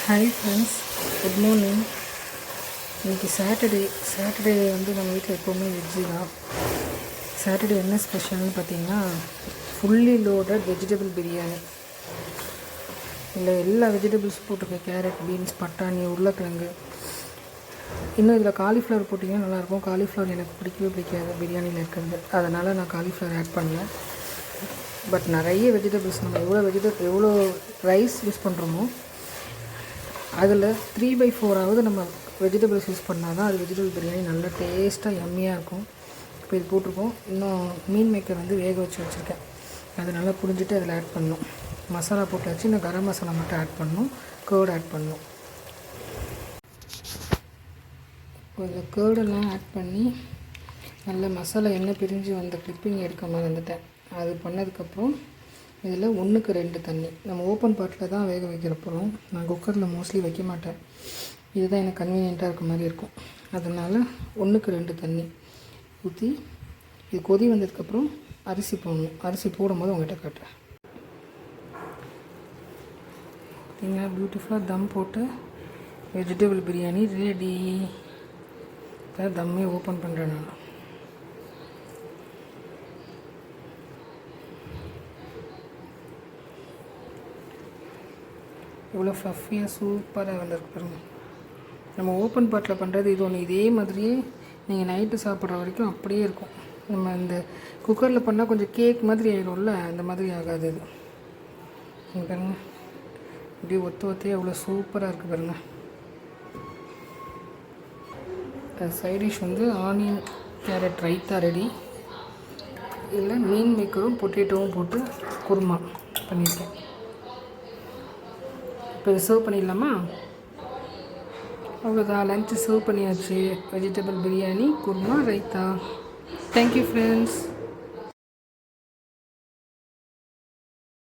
Hi friends, good morning. இன்றைக்கி Saturday வந்து நம்ம வீட்டில் எப்போவுமே வெஜ்ஜு தான். சாட்டர்டே என்ன ஸ்பெஷல்னு பார்த்தீங்கன்னா ஃபுல்லி லோடட் வெஜிடபிள் பிரியாணி. இல்லை எல்லா வெஜிடபிள்ஸ் போட்டிருக்கேன். கேரட், பீன்ஸ், பட்டாணி, உருளைக்கிழங்கு. இன்னும் இதில் காலிஃப்ளவர் போட்டிங்கன்னா நல்லாயிருக்கும். காலிஃப்ளவர் எனக்கு பிடிக்கவே பிடிக்காது பிரியாணியில் இருக்கிறது, அதனால் நான் காலிஃப்ளவர் ஆட் பண்ணேன். பட் நிறைய வெஜிடபிள்ஸ் நம்ம எவ்வளோ ரைஸ் யூஸ் பண்ணுறோமோ அதில் 3/4 நம்ம வெஜிடபிள்ஸ் யூஸ் பண்ணால் தான் அது வெஜிடபிள் பிரியாணி நல்லா டேஸ்ட்டாக எம்மியாக இருக்கும். இப்போ இது போட்டிருக்கோம். இன்னும் மீன் மேக்கர் வந்து வேக வச்சுருக்கேன். அது நல்லா புரிஞ்சுட்டு அதில் ஆட் பண்ணணும். மசாலா போட்டாச்சு. இன்னும் கரம் மசாலா மட்டும் ஆட் பண்ணணும், கேர்டு ஆட் பண்ணணும். இப்போ இதில் கேர்டெல்லாம் ஆட் பண்ணி நல்ல மசாலா எண்ணெய் பிரிஞ்சு வந்த கிளிப்பிங் எடுக்க மறந்துட்டேன். அது பண்ணதுக்கப்புறம் இதில் 1:2 தண்ணி. நம்ம ஓப்பன் பாட்டில் தான் வேக வைக்கிறப்போம். நான் குக்கரில் மோஸ்ட்லி வைக்க மாட்டேன். இதுதான் எனக்கு கன்வீனியண்ட்டாக இருக்க மாதிரி இருக்கும். அதனால் 1:2 தண்ணி ஊற்றி இது கொதி வந்ததுக்கப்புறம் அரிசி போடணும். அரிசி போடும்போது உங்கள்கிட்ட காட்டுறேன். பார்த்தீங்கன்னா பியூட்டிஃபுல்லாக தம் போட்டு வெஜிடபிள் பிரியாணி ரெடி. இப்போ தம்மே ஓப்பன் பண்ணுறேன் நான். இவ்வளோ ஃப்ளஃபியாக சூப்பராக வந்திருக்கு பாருங்கள். நம்ம ஓப்பன் பாட்டில் பண்ணுறது இது ஒன்று. இதே மாதிரியே நீங்கள் நைட்டு சாப்பிட்ற வரைக்கும் அப்படியே இருக்கும். நம்ம இந்த குக்கரில் பண்ணால் கொஞ்சம் கேக் மாதிரி ஆகிடும்ல, அந்த மாதிரி ஆகாது இது. நீங்கள் பாருங்கள், இப்படி ஒத்தையாக அவ்வளோ சூப்பராக இருக்குது பாருங்கள். சைடிஷ் வந்து ஆனியன் கேரட் ரைத்தா ரெடி. இதில் மீன் மேக்கரும் பொட்டேட்டோவும் போட்டு குருமா பண்ணியிருக்கேன். இப்போ சர்வ் பண்ணிடலாமா? அவ்வளோதான், லஞ்சு சர்வ் பண்ணியாச்சு. Vegetable biryani, kurma, raita. Thank you friends.